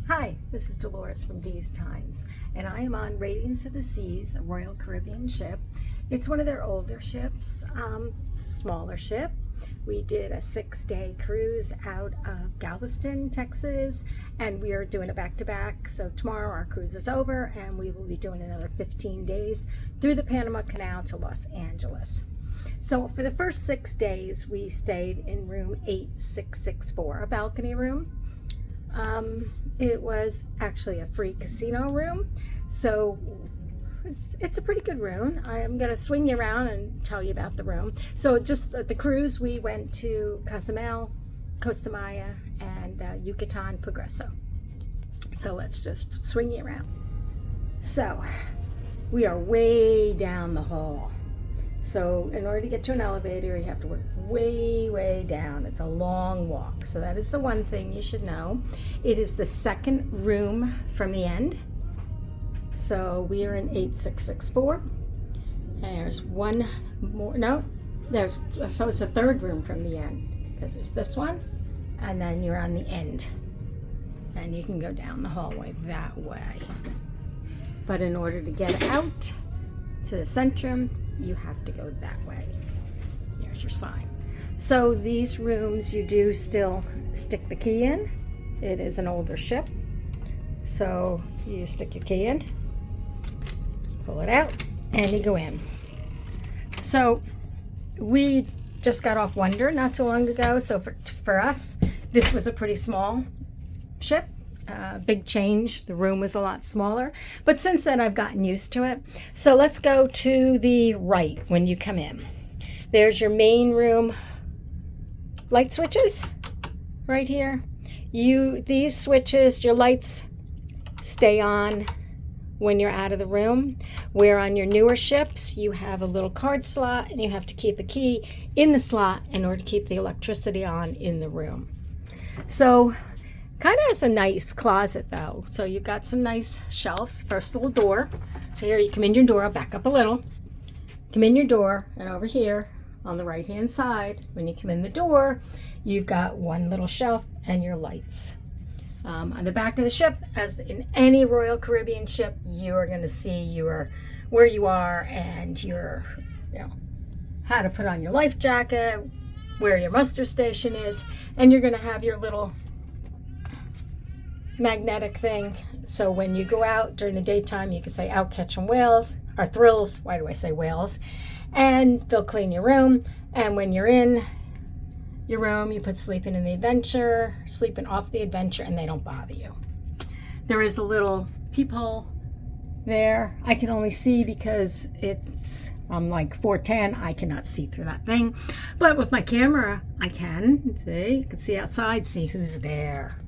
Hi, this is Dolores from Dee's Times, and I am on Radiance of the Seas, a Royal Caribbean ship. It's one of their older ships, smaller ship. We did a 6-day cruise out of Galveston, Texas, and we are doing it back-to-back. So tomorrow our cruise is over, and we will be doing another 15 days through the Panama Canal to Los Angeles. So for the first 6 days, we stayed in room 8664, a balcony room. It was actually a free casino room, so it's a pretty good room. I'm going to swing you around and tell you about the room. So just the cruise, we went to Cozumel, Costa Maya, and Yucatan, Progreso. So let's just swing you around. So we are way down the hall. So in order to get to an elevator, you have to work way down. It's a long walk. So that is the one thing you should know. It is the second room from the end. So we are in 8664. There's one more, so it's the third room from the end, because there's this one, and then you're on the end. And you can go down the hallway that way. But in order to get out to the Centrum, you have to go that way. There's your sign. So these rooms, you do still stick the key in. It is an older ship. So you stick your key in, pull it out, and you go in. So we just got off Wonder not too long ago. So for us, this was a pretty small ship. Big change. The room was a lot smaller, but since then I've gotten used to it. So let's go to the right when you come in. There's your main room light switches right here. These switches, your lights stay on when you're out of the room. Where on your newer ships, you have a little card slot and you have to keep a key in the slot in order to keep the electricity on in the room. So kind of has a nice closet though. So you've got some nice shelves. First little door. So here you come in your door, I'll back up a little. Come in your door, and over here on the right hand side, when you come in the door, you've got one little shelf and your lights. On the back of the ship, as in any Royal Caribbean ship, you are going to see where you are and how to put on your life jacket, where your muster station is, and you're going to have your little magnetic thing. So when you go out during the daytime, you can say out catching whales or thrills. Why do I say whales? And they'll clean your room. And when you're in your room, you put sleeping in the adventure, sleeping off the adventure, and they don't bother you. There is a little peephole there. I can only see because I'm like 4'10". I cannot see through that thing. But with my camera, I can. See, you can see outside, see who's there.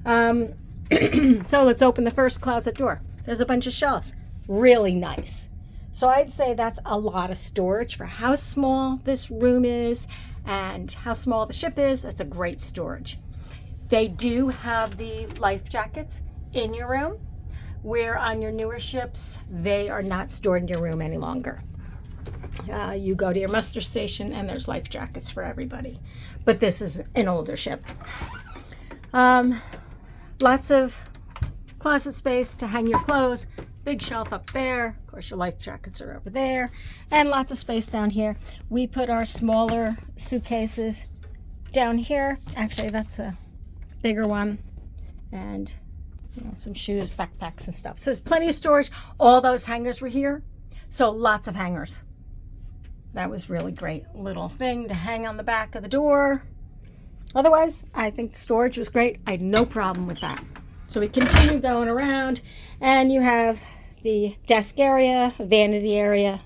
So let's open the first closet door. There's a bunch of shelves. Really nice. So I'd say that's a lot of storage for how small this room is and how small the ship is. That's a great storage. They do have the life jackets in your room, where on your newer ships, they are not stored in your room any longer. You go to your muster station and there's life jackets for everybody. But this is an older ship. Lots of closet space to hang your clothes. Big shelf up there. Of course, your life jackets are over there. And lots of space down here. We put our smaller suitcases down here. Actually, that's a bigger one. And some shoes, backpacks, and stuff. So there's plenty of storage. All those hangers were here. So lots of hangers. That was really great. Little thing to hang on the back of the door. Otherwise, I think the storage was great. I had no problem with that. So we continue going around, and you have the desk area, vanity area.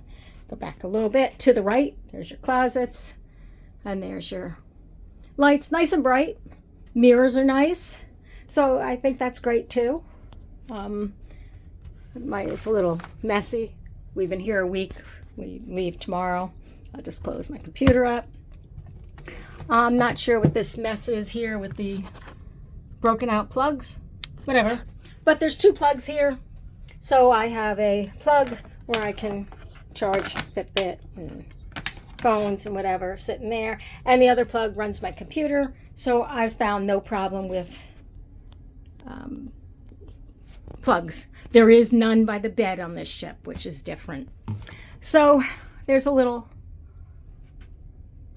Go back a little bit to the right. There's your closets, and there's your lights. Nice and bright. Mirrors are nice. So I think that's great too. It's a little messy. We've been here a week. We leave tomorrow. I'll just close my computer up. I'm not sure what this mess is here with the broken out plugs. Whatever. But there's 2 plugs here. So I have a plug where I can charge Fitbit and phones and whatever sitting there. And the other plug runs my computer. So I found no problem with plugs. There is none by the bed on this ship, which is different. So there's a little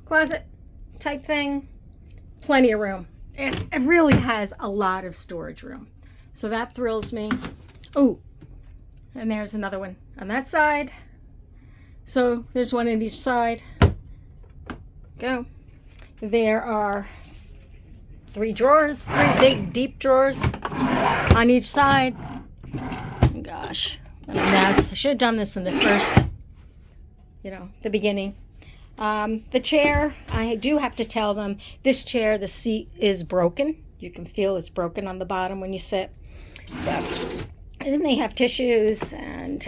closet type thing, plenty of room. It really has a lot of storage room. So that thrills me. Oh, and there's another one on that side. So there's one on each side. Go. There are 3 drawers, 3 big deep drawers on each side. Gosh, what a mess. I should have done this in the first, the beginning. The chair, I do have to tell them, this chair, the seat is broken. You can feel it's broken on the bottom when you sit. But, and then they have tissues, and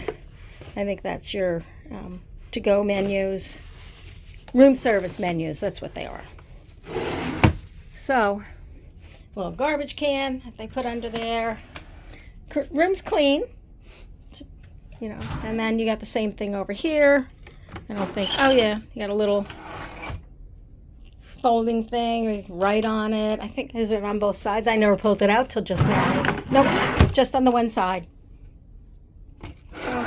I think that's your to-go menus. Room service menus, that's what they are. So, a little garbage can that they put under there. Room's clean, and then you got the same thing over here. I don't think, oh yeah, you got a little folding thing, you can write on it. I think, is it on both sides? I never pulled it out till just now. Nope, just on the one side. So,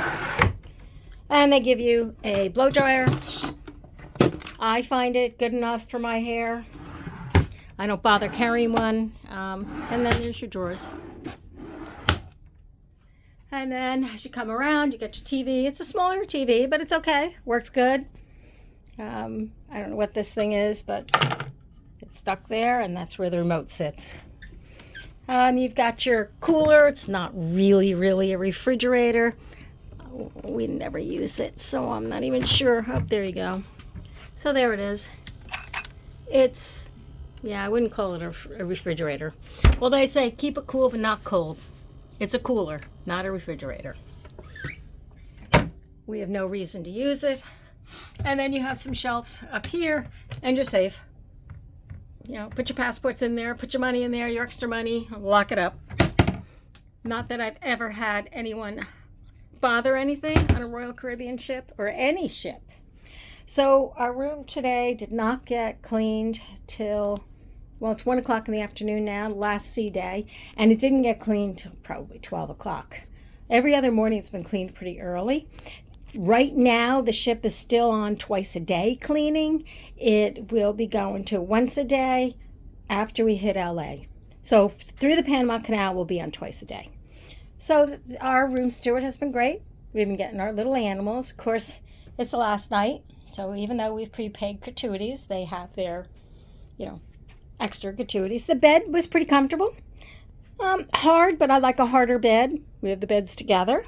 and they give you a blow dryer. I find it good enough for my hair. I don't bother carrying one. And then there's your drawers. And then as you come around, you get your TV. It's a smaller TV, but it's okay. Works good. I don't know what this thing is, but it's stuck there, and that's where the remote sits. You've got your cooler. It's not really a refrigerator. We never use it, so I'm not even sure. Oh, there you go. So there it is. It's, yeah, I wouldn't call it a refrigerator. Well, they say keep it cool but not cold. It's a cooler, not a refrigerator. We have no reason to use it. And then you have some shelves up here, and you're safe. Put your passports in there, put your money in there, your extra money, lock it up. Not that I've ever had anyone bother anything on a Royal Caribbean ship or any ship. So our room today did not get cleaned till, well, it's 1 o'clock in the afternoon now, last sea day, and it didn't get cleaned till probably 12 o'clock. Every other morning it's been cleaned pretty early. Right now the ship is still on twice a day cleaning. It will be going to once a day after we hit LA. So through the Panama Canal we'll be on twice a day. So our room steward has been great. We've been getting our little animals. Of course, it's the last night. So even though we've prepaid gratuities, they have their, extra gratuities. The bed was pretty comfortable. Hard, but I like a harder bed. We have the beds together.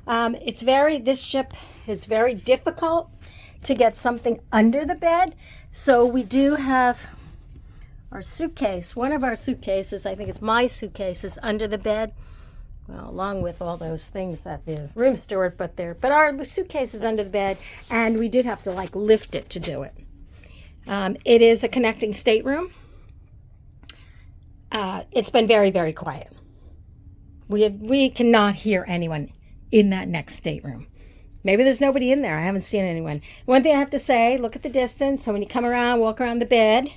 This ship is very difficult to get something under the bed. So we do have our suitcase. One of our suitcases, I think it's my suitcase, is under the bed. Well, along with all those things that the room steward put there. But our suitcase is under the bed, and we did have to lift it to do it. It is a connecting stateroom. It's been very quiet. We cannot hear anyone in that next stateroom. Maybe there's nobody in there. I haven't seen anyone. One thing I have to say, look at the distance. So when you come around, walk around the bed,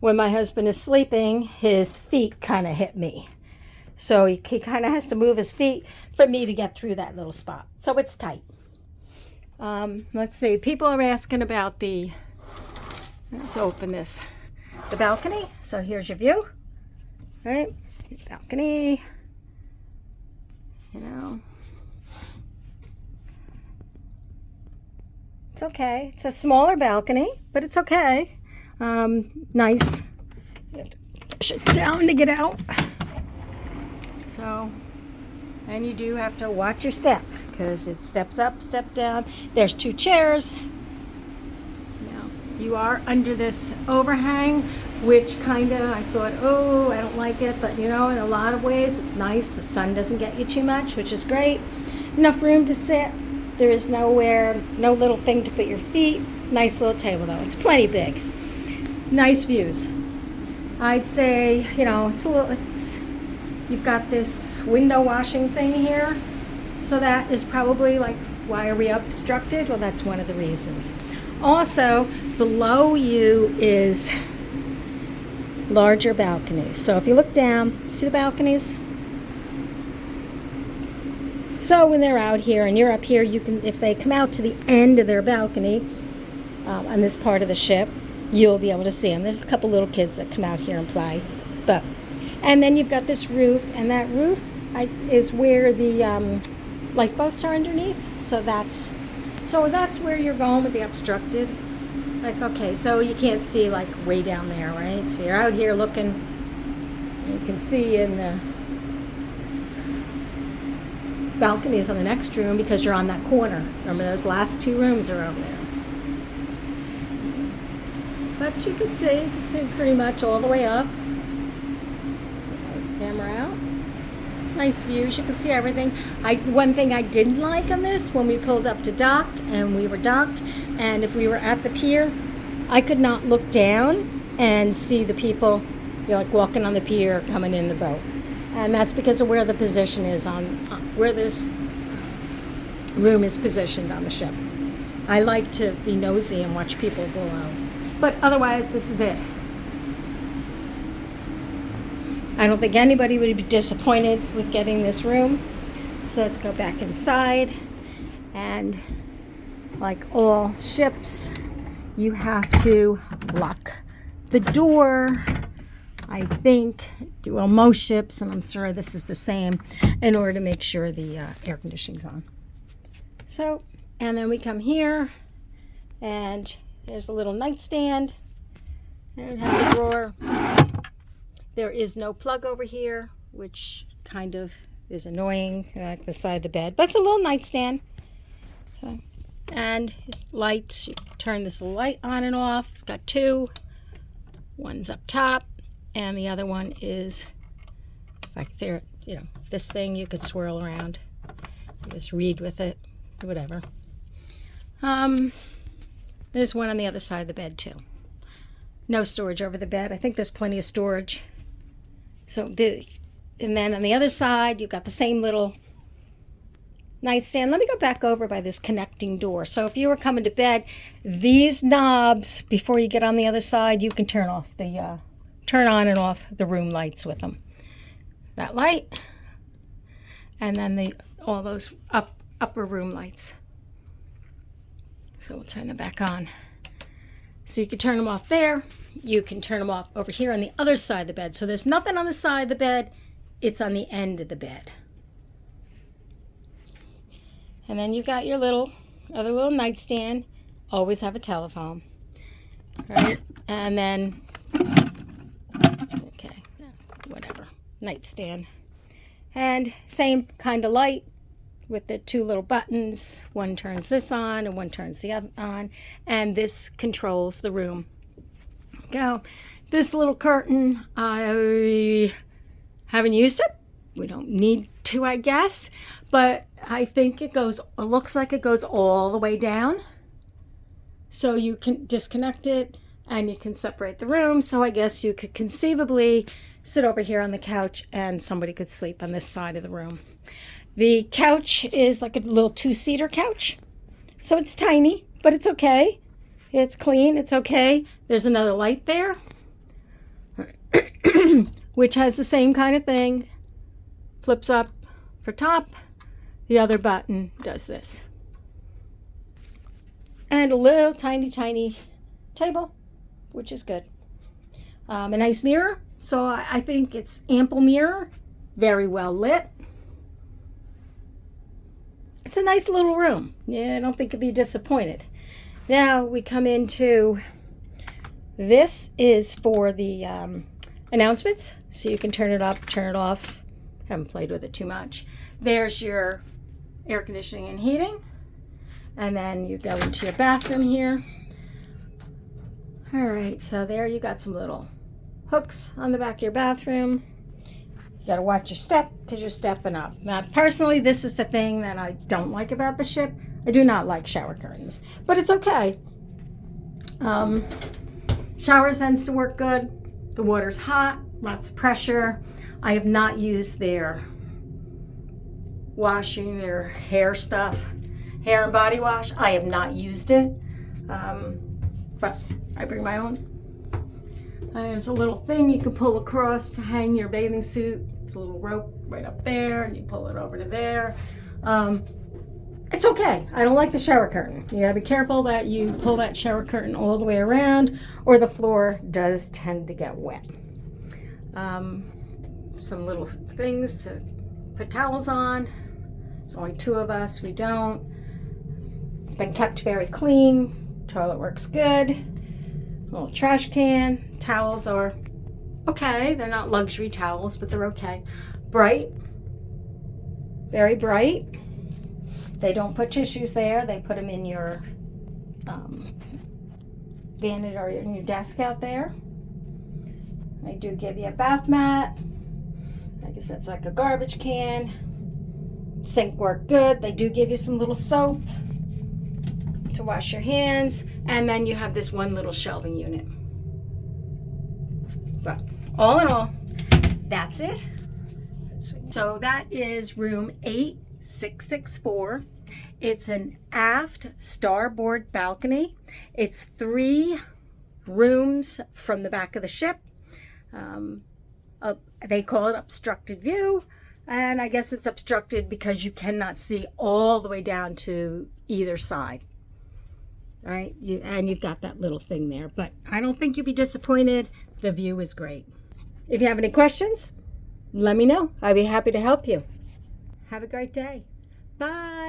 when my husband is sleeping, his feet kind of hit me. So he kind of has to move his feet for me to get through that little spot. So it's tight. Let's see. People are asking about let's open this. The balcony. So here's your view. Right? Balcony. It's okay. It's a smaller balcony, but it's okay. Nice. You have to push it down to get out. So, and you do have to watch your step because it steps up, step down. There's 2 chairs. Now, you are under this overhang, which I thought, oh, I don't like it. But, in a lot of ways, it's nice. The sun doesn't get you too much, which is great. Enough room to sit. There is no little thing to put your feet. Nice little table, though. It's plenty big. Nice views. I'd say, you've got this window washing thing here. So that is probably why are we obstructed? Well, that's one of the reasons. Also, below you is larger balconies. So if you look down, see the balconies? So when they're out here and you're up here, you can, if they come out to the end of their balcony on this part of the ship, you'll be able to see them. There's a couple little kids that come out here and play. And then you've got this roof, and that roof is where the lifeboats are underneath. So that's where you're going with the obstructed. Like, okay, so you can't see like way down there, right? So you're out here looking, you can see in the balconies on the next room because you're on that corner. Remember, those last two rooms are over there. But you can see pretty much all the way up. Camera out. Nice views, you can see everything. One thing I didn't like on this, when we pulled up to dock and we were docked, and if we were at the pier, I could not look down and see the people, like walking on the pier, coming in the boat. And that's because of where the position is on where this room is positioned on the ship. I like to be nosy and watch people go out. But otherwise, this is it. I don't think anybody would be disappointed with getting this room. So let's go back inside. And like all ships, you have to lock the door. I think, well, most ships, and I'm sure this is the same, in order to make sure the air conditioning's on. So, and then we come here, and there's a little nightstand. And it has a drawer. There is no plug over here, which kind of is annoying, like the side of the bed. But it's a little nightstand. So, and lights, you turn this light on and off. It's got two. One's up top, and the other one is back there. You know, this thing you could swirl around. You just read with it, whatever. There's one on the other side of the bed too. No storage over the bed. I think there's plenty of storage. So and then on the other side, you've got the same little nightstand. Let me go back over by this connecting door. So if you were coming to bed, these knobs, before you get on the other side, you can turn on and off the room lights with them. That light, and then all those upper room lights. So we'll turn them back on. So you can turn them off there. You can turn them off over here on the other side of the bed. So there's nothing on the side of the bed. It's on the end of the bed. And then you got your other little nightstand. Always have a telephone. Right? And then, okay, whatever, nightstand. And same kind of light with the two little buttons. One turns this on and one turns the other on. And this controls the room. Go. This little curtain, I haven't used it. We don't need to, I guess. But I think it looks like it goes all the way down. So you can disconnect it and you can separate the room. So I guess you could conceivably sit over here on the couch and somebody could sleep on this side of the room. The couch is like a little two-seater couch. So it's tiny, but it's okay. It's clean, it's okay. There's another light there, which has the same kind of thing. Flips up for top. The other button does this. And a little tiny table, which is good. A nice mirror. So I think it's ample mirror, very well lit. It's a nice little room. Yeah, I don't think you'll be disappointed. Now we come into, this is for the announcements. So you can turn it up, turn it off. Haven't played with it too much. There's your air conditioning and heating. And then you go into your bathroom here. All right, so there you got some little hooks on the back of your bathroom. You gotta watch your step because you're stepping up. Now, personally, this is the thing that I don't like about the ship. I do not like shower curtains, but it's okay. Shower tends to work good. The water's hot, lots of pressure. I have not used their washing their hair stuff, hair and body wash. I have not used it, but I bring my own. There's a little thing you can pull across to hang your bathing suit. It's a little rope right up there, and you pull it over to there. It's okay. I don't like the shower curtain. You gotta be careful that you pull that shower curtain all the way around, or the floor does tend to get wet. Some little things to put towels on. There's only 2 of us. We don't. It's been kept very clean. Toilet works good. Little trash can. Towels are okay. They're not luxury towels, but they're okay. Bright. Very bright. They don't put tissues there. They put them in your vanity or in your desk out there. They do give you a bath mat. I guess that's like a garbage can. Sink work good. They do give you some little soap to wash your hands. And then you have this one little shelving unit. But all in all, that's it. So that is room 8664. It's an aft starboard balcony. It's 3 rooms from the back of the ship. They call it obstructed view, and I guess it's obstructed because you cannot see all the way down to either side. All right, you've got that little thing there, but I don't think you'll be disappointed. The view is great. If you have any questions, let me know. I'd be happy to help you. Have a great day. Bye.